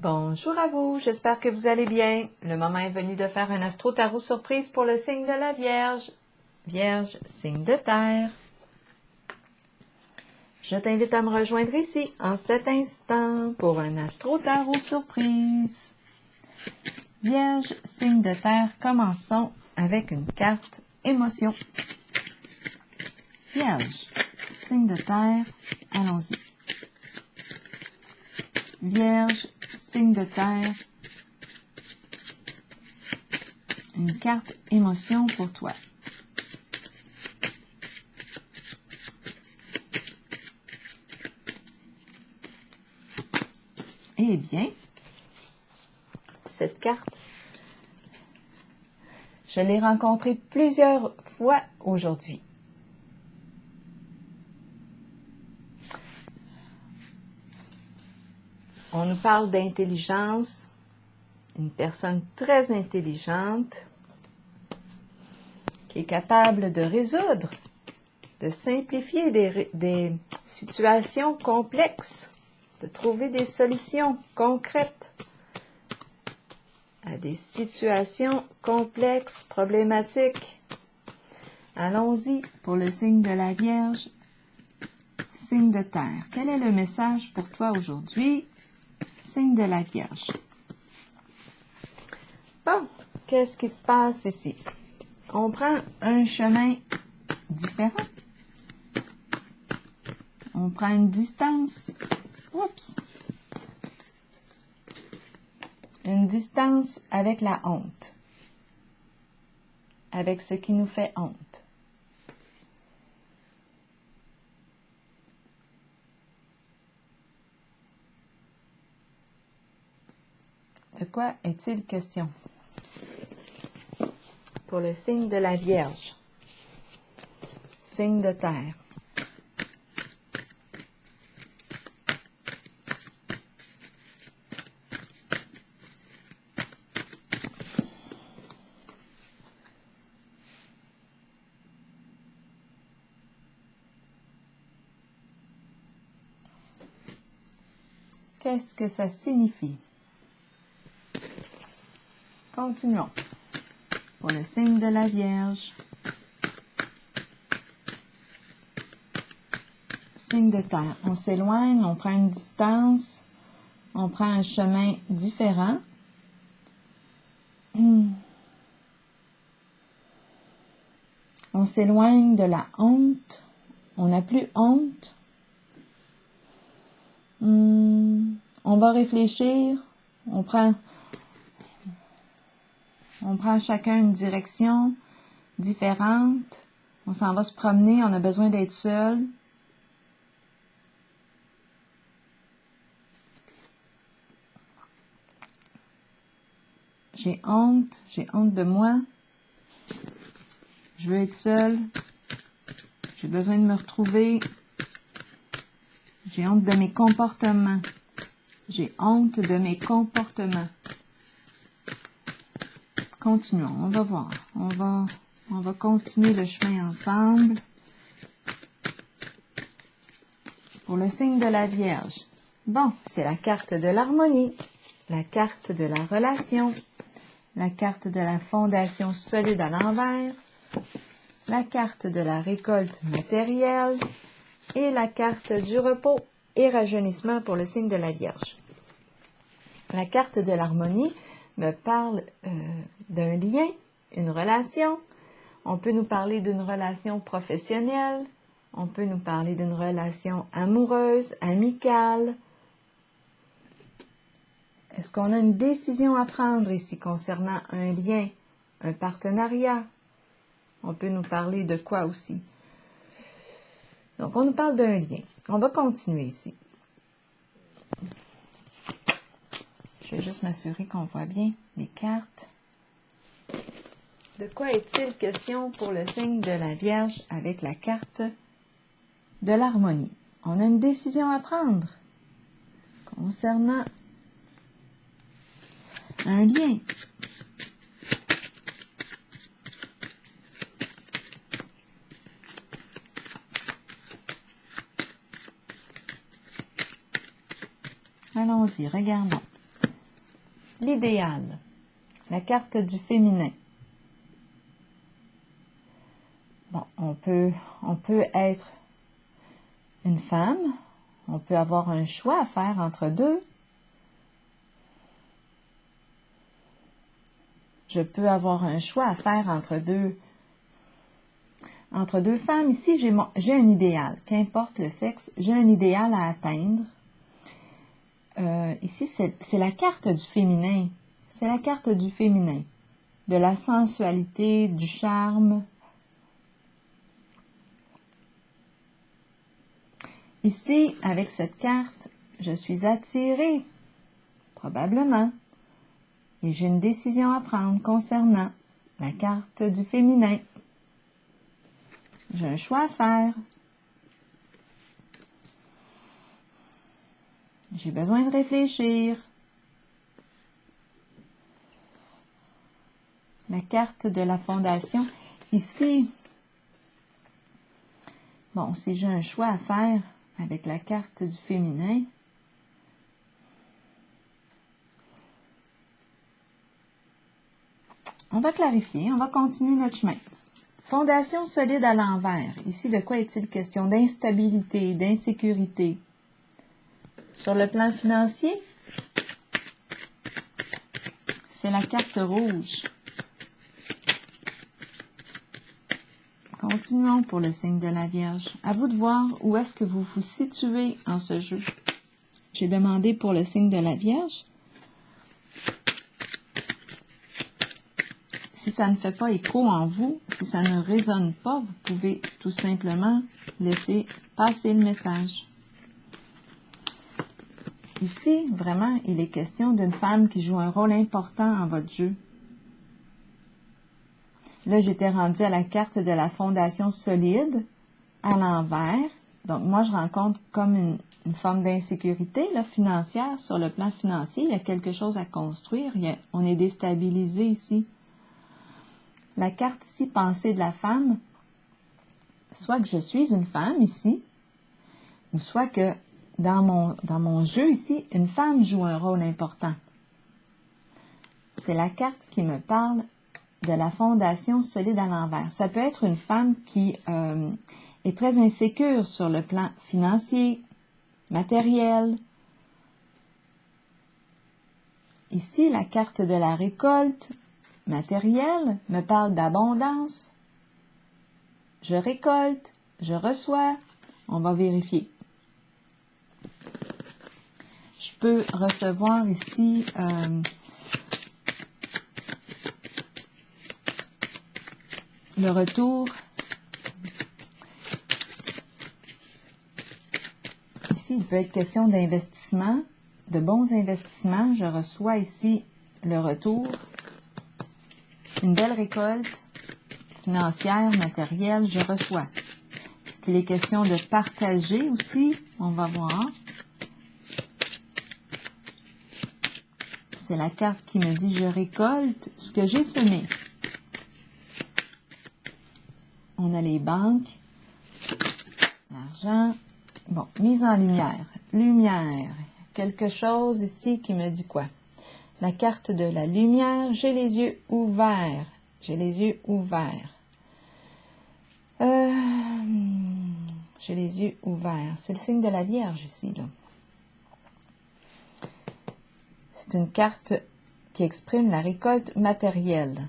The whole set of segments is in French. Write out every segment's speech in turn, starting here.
Bonjour à vous, j'espère que vous allez bien. Le moment est venu de faire un astro-tarot surprise pour le signe de la Vierge. Vierge, signe de terre. Je t'invite à me rejoindre ici en cet instant pour un astro-tarot surprise. Vierge, signe de terre, commençons avec une carte émotion. Vierge, signe de terre, allons-y. Vierge, signe de terre, une carte émotion pour toi. Eh bien, cette carte, je l'ai rencontrée plusieurs fois aujourd'hui. On nous parle d'intelligence, une personne très intelligente qui est capable de résoudre, de simplifier des situations complexes, de trouver des solutions concrètes à des situations complexes, problématiques. Allons-y pour le signe de la Vierge, signe de terre. Quel est le message pour toi aujourd'hui? Signe de la Vierge. Bon, qu'est-ce qui se passe ici? On prend un chemin différent. On prend une distance. Oups! Une distance avec la honte. Avec ce qui nous fait honte. De quoi est-il question? Pour le signe de la Vierge, signe de terre. Qu'est-ce que ça signifie? Continuons. Pour le signe de la Vierge, signe de terre. On s'éloigne, on prend une distance, on prend un chemin différent. On s'éloigne de la honte. On n'a plus honte. On va réfléchir. On prend chacun une direction différente. On s'en va se promener. On a besoin d'être seul. J'ai honte de moi. Je veux être seule. J'ai besoin de me retrouver. J'ai honte de mes comportements. J'ai honte de mes comportements. Continuons, on va voir. On va continuer le chemin ensemble. Pour le signe de la Vierge. Bon, c'est la carte de l'harmonie, la carte de la relation, la carte de la fondation solide à l'envers, la carte de la récolte matérielle et la carte du repos et rajeunissement pour le signe de la Vierge. La carte de l'harmonie me parle d'un lien, une relation. On peut nous parler d'une relation professionnelle, on peut nous parler d'une relation amoureuse, amicale. Est-ce qu'on a une décision à prendre ici concernant un lien, un partenariat? On peut nous parler de quoi aussi? Donc, on nous parle d'un lien. On va continuer ici. Je vais juste m'assurer qu'on voit bien les cartes. De quoi est-il question pour le signe de la Vierge avec la carte de l'harmonie? On a une décision à prendre concernant un lien. Allons-y, regardons. l'idéal, la carte du féminin. Bon, on peut être une femme, on peut avoir un choix à faire entre deux. Je peux avoir un choix à faire entre deux femmes. Ici, j'ai un idéal. Qu'importe le sexe, j'ai un idéal à atteindre. Ici, c'est la carte du féminin. C'est la carte du féminin. De la sensualité, du charme. Ici, avec cette carte, je suis attirée, probablement. Et j'ai une décision à prendre concernant la carte du féminin. J'ai un choix à faire. J'ai besoin de réfléchir. La carte de la fondation. Ici, bon, si j'ai un choix à faire avec la carte du féminin, on va clarifier, on va continuer notre chemin. Fondation solide à l'envers. Ici, de quoi est-il question? D'instabilité, d'insécurité. Sur le plan financier, c'est la carte rouge. Continuons pour le signe de la Vierge. À vous de voir où est-ce que vous vous situez en ce jeu. J'ai demandé pour le signe de la Vierge. Si ça ne fait pas écho en vous, si ça ne résonne pas, vous pouvez tout simplement laisser passer le message. Ici, vraiment, il est question d'une femme qui joue un rôle important en votre jeu. Là, j'étais rendue à la carte de la fondation solide, à l'envers. Donc, moi, je rencontre comme une forme d'insécurité financière sur le plan financier. Il y a quelque chose à construire. On est déstabilisé ici. La carte ici, pensée de la femme, soit que je suis une femme ici, ou soit que dans mon jeu ici, une femme joue un rôle important. C'est la carte qui me parle de la fondation solide à l'envers. Ça peut être une femme qui est très insécure sur le plan financier, matériel. Ici, la carte de la récolte matérielle me parle d'abondance. Je récolte, je reçois. On va vérifier. Je peux recevoir ici le retour. Ici, il peut être question d'investissement, de bons investissements. Je reçois ici le retour. Une belle récolte financière, matérielle, je reçois. Est-ce qu'il est question de partager aussi? On va voir. C'est la carte qui me dit je récolte ce que j'ai semé. On a les banques, l'argent. Bon, mise en lumière. Lumière. Quelque chose ici qui me dit quoi? La carte de la lumière, j'ai les yeux ouverts. J'ai les yeux ouverts. J'ai les yeux ouverts. C'est le signe de la Vierge ici, là. C'est une carte qui exprime la récolte matérielle.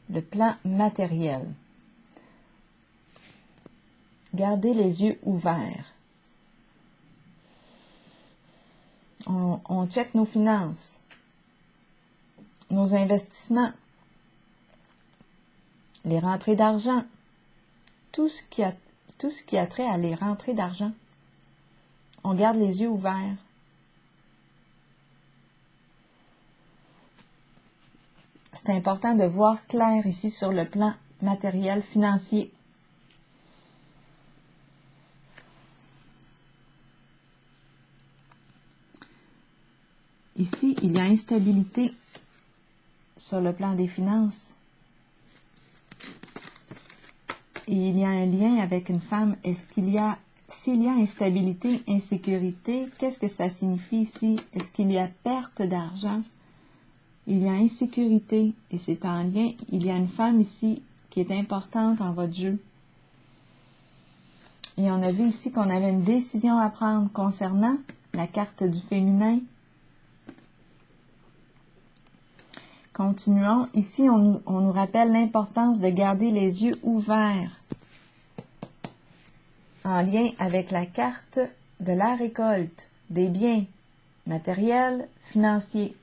Le plan matériel. Gardez les yeux ouverts. On check nos finances, nos investissements, les rentrées d'argent, tout ce qui a trait à les rentrées d'argent. On garde les yeux ouverts. C'est important de voir clair ici sur le plan matériel, financier. Ici, il y a instabilité sur le plan des finances. Et il y a un lien avec une femme. S'il y a instabilité, insécurité, qu'est-ce que ça signifie ici? Est-ce qu'il y a perte d'argent? il y a insécurité et c'est en lien, il y a une femme ici qui est importante en votre jeu. Et on a vu ici qu'on avait une décision à prendre concernant la carte du féminin. Continuons. Ici, on nous rappelle l'importance de garder les yeux ouverts en lien avec la carte de la récolte, des biens matériels, financiers.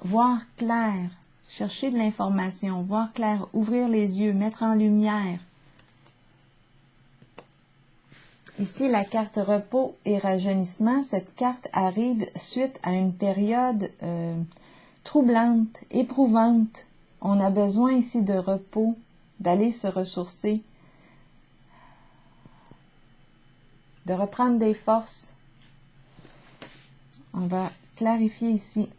Voir clair, chercher de l'information, voir clair, ouvrir les yeux, mettre en lumière. Ici, la carte repos et rajeunissement, cette carte arrive suite à une période troublante, éprouvante. On a besoin ici de repos, d'aller se ressourcer, de reprendre des forces. On va clarifier ici.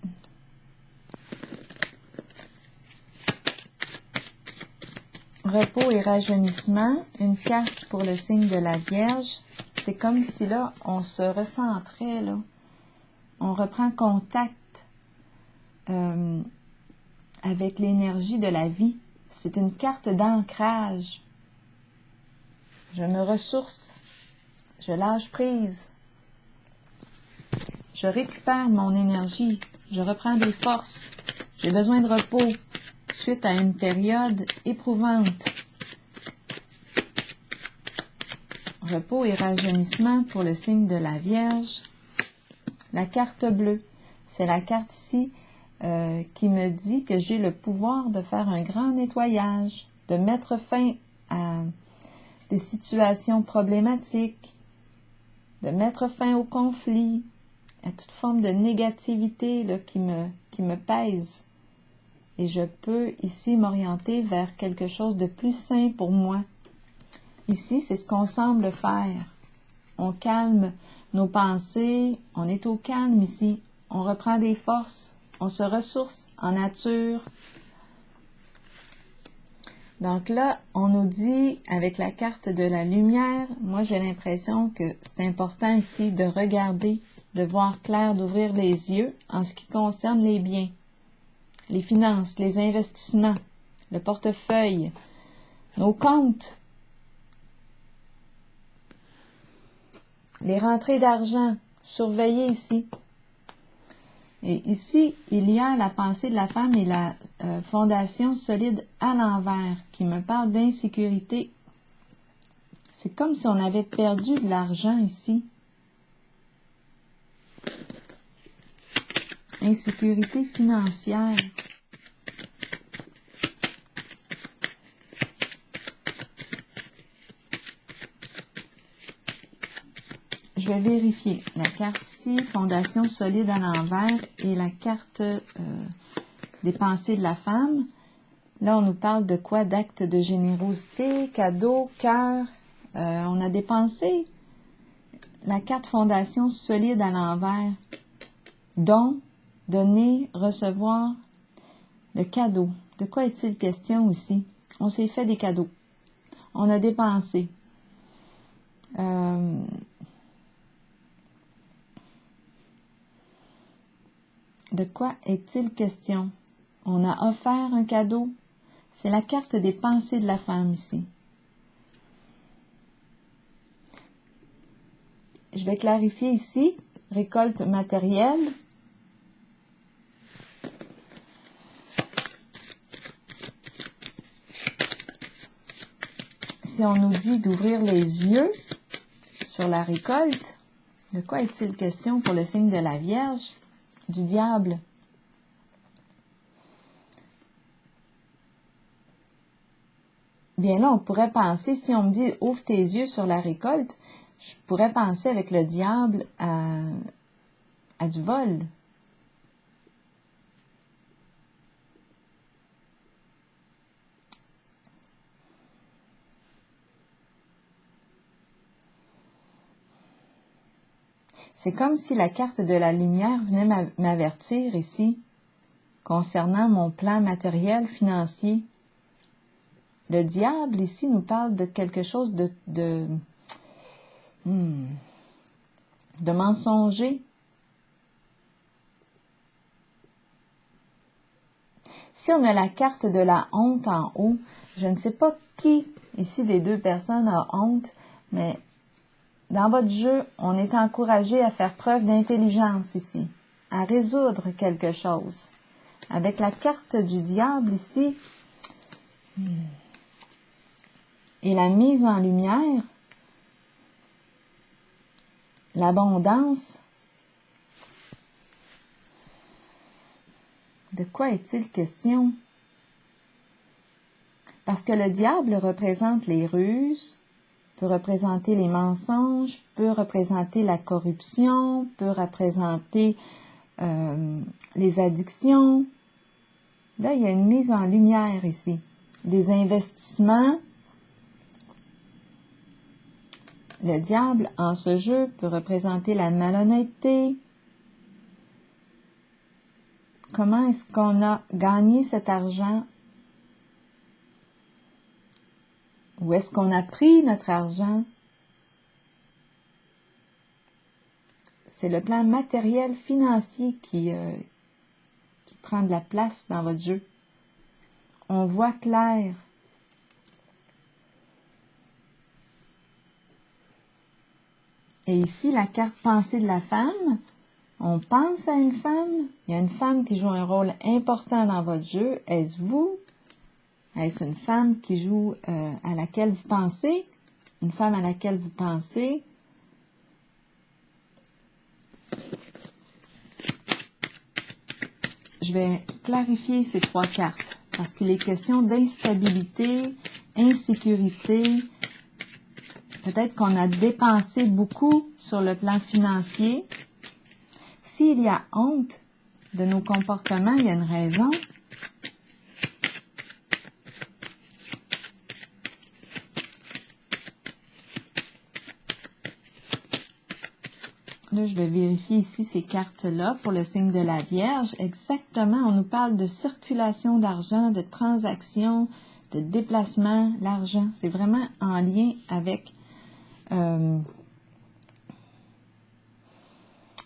Repos et rajeunissement, une carte pour le signe de la Vierge. C'est comme si là, on se recentrait, là. On reprend contact avec l'énergie de la vie. C'est une carte d'ancrage. Je me ressource. Je lâche prise. Je récupère mon énergie. Je reprends des forces. J'ai besoin de repos suite à une période éprouvante. Repos et rajeunissement pour le signe de la Vierge. La carte bleue, c'est la carte ici qui me dit que j'ai le pouvoir de faire un grand nettoyage, de mettre fin à des situations problématiques, de mettre fin au conflit, à toute forme de négativité là, qui me pèse. Et je peux ici m'orienter vers quelque chose de plus sain pour moi. Ici, c'est ce qu'on semble faire. On calme nos pensées, on est au calme ici. On reprend des forces, on se ressource en nature. Donc là, on nous dit, avec la carte de la lumière, moi j'ai l'impression que c'est important ici de regarder, de voir clair, d'ouvrir les yeux en ce qui concerne les biens, les finances, les investissements, le portefeuille, nos comptes, les rentrées d'argent, surveillez ici. Et ici, il y a la pensée de la femme et la fondation solide à l'envers qui me parle d'insécurité. C'est comme si on avait perdu de l'argent ici. Insécurité financière. Je vais vérifier la carte ici, fondation solide à l'envers, et la carte des pensées de la femme. Là, on nous parle de quoi? D'actes de générosité, cadeaux, cœur. On a des pensées. La carte fondation solide à l'envers. Don, donner, recevoir. Le cadeau. De quoi est-il question ici? On s'est fait des cadeaux. On a dépensé. De quoi est-il question? On a offert un cadeau. C'est la carte des pensées de la femme ici. Je vais clarifier ici. Récolte matérielle. Si on nous dit d'ouvrir les yeux sur la récolte, de quoi est-il question pour le signe de la Vierge? Du diable. Bien là, on pourrait penser, si on me dit « ouvre tes yeux sur la récolte », je pourrais penser avec le diable à du vol. C'est comme si la carte de la lumière venait m'avertir ici concernant mon plan matériel financier. Le diable ici nous parle de quelque chose de mensonger. Si on a la carte de la honte en haut, je ne sais pas qui ici des deux personnes a honte, mais dans votre jeu, on est encouragé à faire preuve d'intelligence ici, à résoudre quelque chose. Avec la carte du diable ici, et la mise en lumière, l'abondance, de quoi est-il question? Parce que le diable représente les ruses, peut représenter les mensonges, peut représenter la corruption, peut représenter les addictions. Là, il y a une mise en lumière ici. Des investissements. Le diable, en ce jeu, peut représenter la malhonnêteté. Comment est-ce qu'on a gagné cet argent? Où est-ce qu'on a pris notre argent? C'est le plan matériel financier qui prend de la place dans votre jeu. On voit clair. Et ici, la carte pensée de la femme. On pense à une femme. Il y a une femme qui joue un rôle important dans votre jeu. Est-ce vous? Est-ce une femme qui joue à laquelle vous pensez? Une femme à laquelle vous pensez? Je vais clarifier ces trois cartes parce qu'il est question d'instabilité, insécurité. Peut-être qu'on a dépensé beaucoup sur le plan financier. S'il y a honte de nos comportements, il y a une raison. Là, je vais vérifier ici ces cartes-là pour le signe de la Vierge. Exactement, on nous parle de circulation d'argent, de transactions, de déplacement. L'argent, c'est vraiment en lien avec... on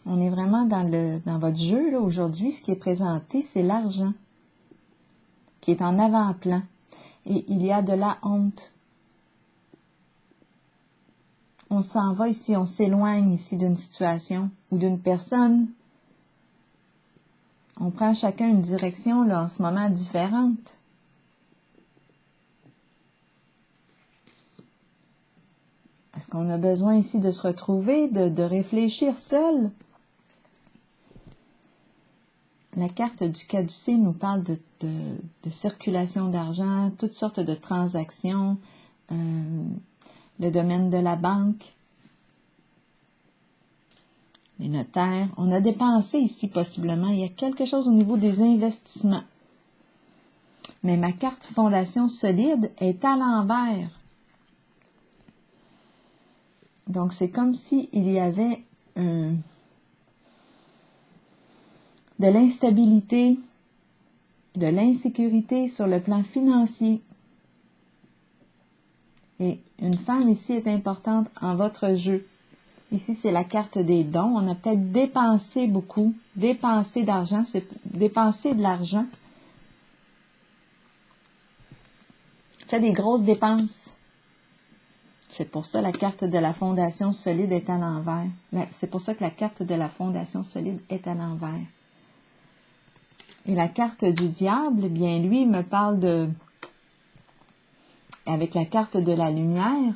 est vraiment dans votre jeu, là, aujourd'hui. Ce qui est présenté, c'est l'argent qui est en avant-plan. Et il y a de la honte. On s'en va ici, on s'éloigne ici d'une situation ou d'une personne. On prend chacun une direction, là, en ce moment, différente. Est-ce qu'on a besoin ici de se retrouver, de réfléchir seul? La carte du caducée nous parle de circulation d'argent, toutes sortes de transactions, le domaine de la banque, les notaires. On a dépensé ici possiblement. Il y a quelque chose au niveau des investissements. Mais ma carte fondation solide est à l'envers. Donc, c'est comme s'il y avait de l'instabilité, de l'insécurité sur le plan financier. Et une femme ici est importante en votre jeu. Ici, c'est la carte des dons. On a peut-être dépensé beaucoup, dépensé d'argent, c'est dépenser de l'argent. Fait des grosses dépenses. C'est pour ça que la carte de la fondation solide est à l'envers. C'est pour ça que la carte de la fondation solide est à l'envers. Et la carte du diable, bien lui, me parle de... Avec la carte de la lumière,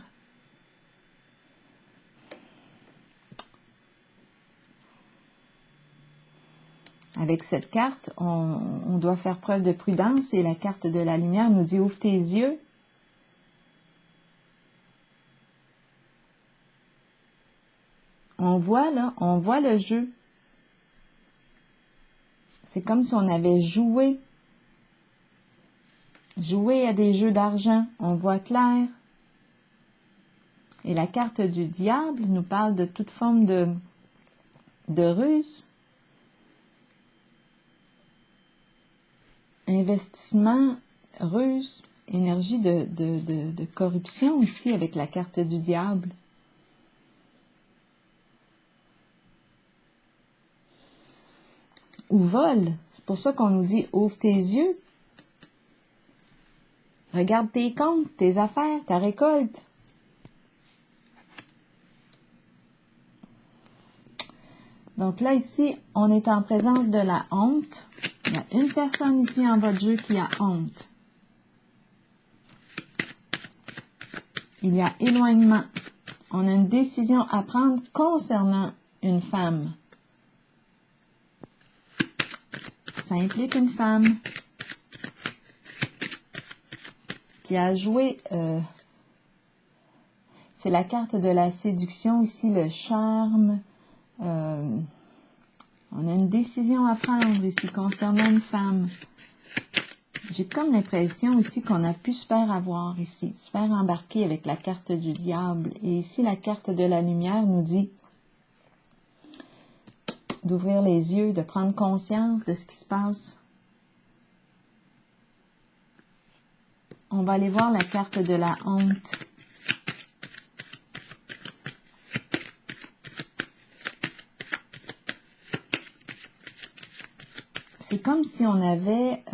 avec cette carte, on doit faire preuve de prudence et la carte de la lumière nous dit « Ouvre tes yeux ». On voit là, on voit le jeu. C'est comme si on avait joué à des jeux d'argent. On voit clair. Et la carte du diable nous parle de toute forme de ruse. Investissement, ruse, énergie de corruption ici avec la carte du diable. Ou vol. C'est pour ça qu'on nous dit « Ouvre tes yeux ». Regarde tes comptes, tes affaires, ta récolte. Donc là, ici, on est en présence de la honte. Il y a une personne ici en votre jeu qui a honte. Il y a éloignement. On a une décision à prendre concernant une femme. Ça implique une femme qui a joué... c'est la carte de la séduction, ici le charme. On a une décision à prendre ici concernant une femme. J'ai comme l'impression ici qu'on a pu se faire avoir ici, se faire embarquer avec la carte du diable. Et ici, la carte de la lumière nous dit d'ouvrir les yeux, de prendre conscience de ce qui se passe. On va aller voir la carte de la honte. C'est comme si on avait...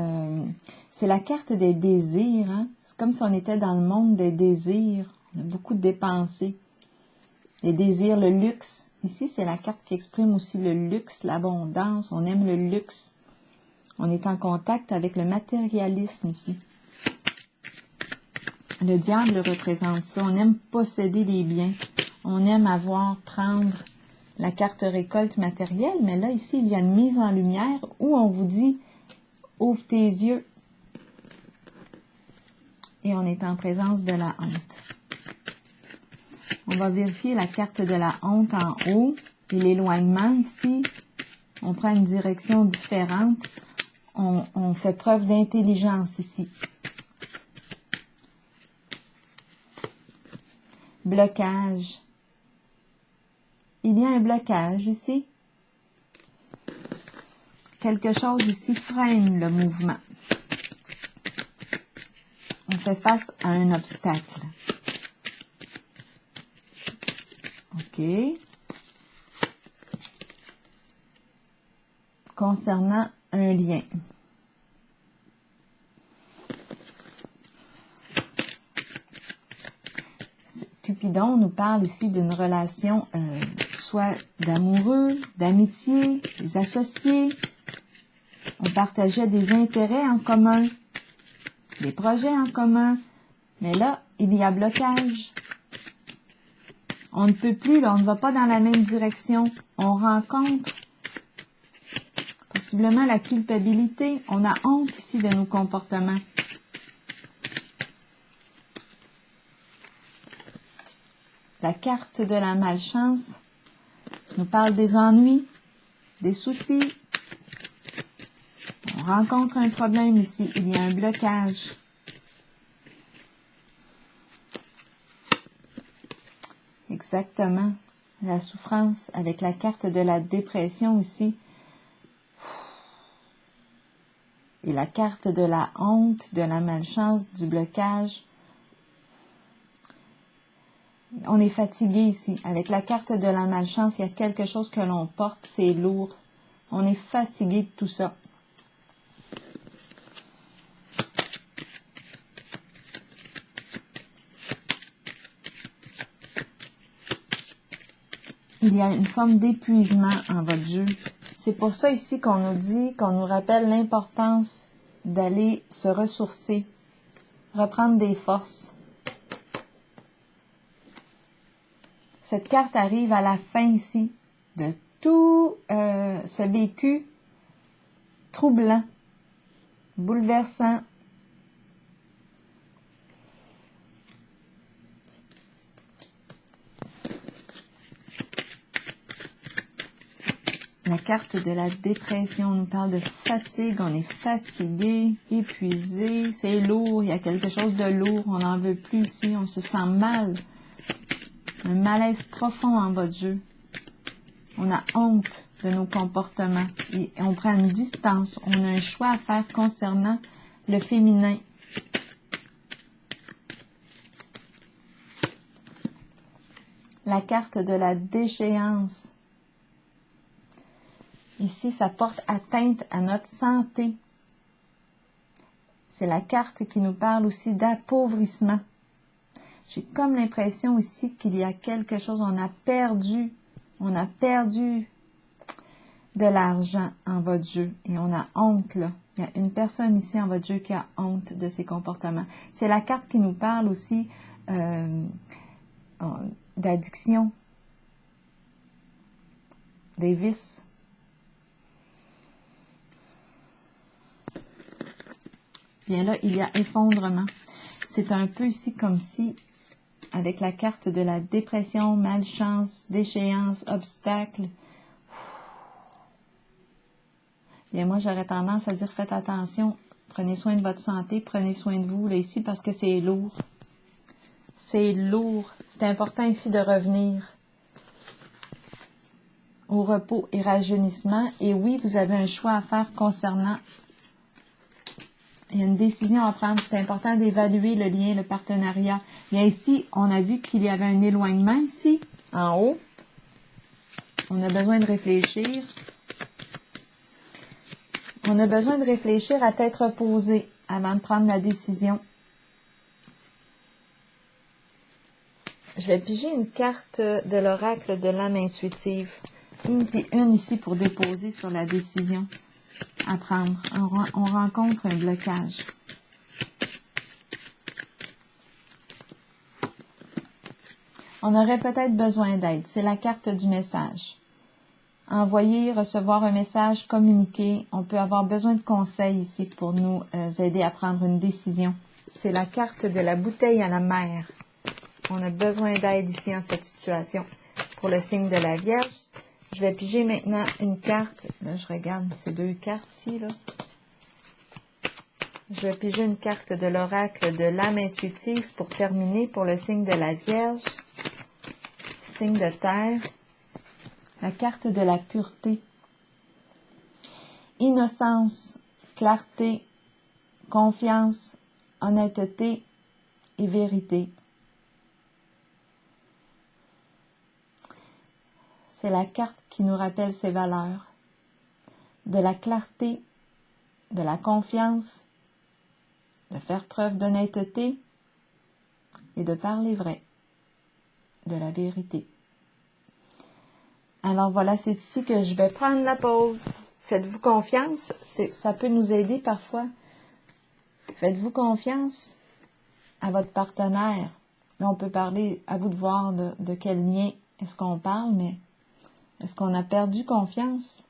c'est la carte des désirs. Hein? C'est comme si on était dans le monde des désirs. On a beaucoup de dépensés. Les désirs, le luxe. Ici, c'est la carte qui exprime aussi le luxe, l'abondance. On aime le luxe. On est en contact avec le matérialisme ici. Le diable représente ça. On aime posséder des biens. On aime prendre la carte récolte matérielle. Mais là, ici, il y a une mise en lumière où on vous dit « Ouvre tes yeux ». Et on est en présence de la honte. On va vérifier la carte de la honte en haut et l'éloignement ici. On prend une direction différente. On fait preuve d'intelligence ici. Blocage. Il y a un blocage ici. Quelque chose ici freine le mouvement. On fait face à un obstacle. OK. Concernant un lien. Cupidon nous parle ici d'une relation soit d'amoureux, d'amitié, des associés. On partageait des intérêts en commun, des projets en commun. Mais là, il y a blocage. On ne peut plus, là, on ne va pas dans la même direction. On rencontre possiblement la culpabilité. On a honte ici de nos comportements. La carte de la malchance nous parle des ennuis, des soucis. On rencontre un problème ici. Il y a un blocage. Exactement. La souffrance avec la carte de la dépression ici. Et la carte de la honte, de la malchance, du blocage. On est fatigué ici. Avec la carte de la malchance, il y a quelque chose que l'on porte, c'est lourd. On est fatigué de tout ça. Il y a une forme d'épuisement en votre jeu. C'est pour ça ici qu'on nous dit, qu'on nous rappelle l'importance d'aller se ressourcer, reprendre des forces. Cette carte arrive à la fin ici de tout ce vécu troublant, bouleversant. La carte de la dépression nous parle de fatigue, on est fatigué, épuisé, c'est lourd, il y a quelque chose de lourd, on n'en veut plus ici, on se sent mal. Un malaise profond en votre jeu. On a honte de nos comportements et on prend une distance. On a un choix à faire concernant le féminin. La carte de la déchéance. Ici, ça porte atteinte à notre santé. C'est la carte qui nous parle aussi d'appauvrissement. J'ai comme l'impression ici qu'il y a quelque chose, on a perdu de l'argent en votre jeu et on a honte là. Il y a une personne ici en votre jeu qui a honte de ses comportements. C'est la carte qui nous parle aussi d'addiction, des vices. Bien là, il y a effondrement. C'est un peu ici comme si, avec la carte de la dépression, malchance, déchéance, obstacle, bien moi j'aurais tendance à dire faites attention, prenez soin de votre santé, prenez soin de vous là ici parce que c'est lourd. C'est lourd. C'est important ici de revenir au repos et rajeunissement. Et oui, vous avez un choix à faire concernant. Il y a une décision à prendre. C'est important d'évaluer le lien, le partenariat. Bien ici, on a vu qu'il y avait un éloignement ici, en haut. On a besoin de réfléchir. On a besoin de réfléchir à tête reposée avant de prendre la décision. Je vais piger une carte de l'oracle de l'âme intuitive. Une ici pour déposer sur la décision à prendre. On rencontre un blocage. On aurait peut-être besoin d'aide. C'est la carte du message. Envoyer, recevoir un message, communiquer. On peut avoir besoin de conseils ici pour nous aider à prendre une décision. C'est la carte de la bouteille à la mer. On a besoin d'aide ici en cette situation. Pour le signe de la Vierge, je vais piger maintenant une carte. Là, je regarde ces deux cartes ici, là. Je vais piger une carte de l'oracle de l'âme intuitive pour terminer pour le signe de la Vierge. Signe de terre. La carte de la pureté. Innocence, clarté, confiance, honnêteté et vérité. C'est la carte qui nous rappelle ses valeurs. De la clarté, de la confiance, de faire preuve d'honnêteté et de parler vrai, de la vérité. Alors voilà, c'est ici que je vais prendre la pause. Faites-vous confiance, ça peut nous aider parfois. Faites-vous confiance à votre partenaire. Là, on peut parler, à vous de voir de quel lien est-ce qu'on parle, mais est-ce qu'on a perdu confiance?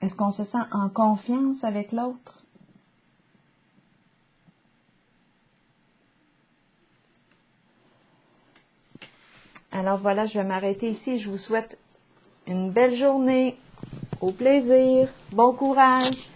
Est-ce qu'on se sent en confiance avec l'autre? Alors voilà, je vais m'arrêter ici. Je vous souhaite une belle journée. Au plaisir. Bon courage.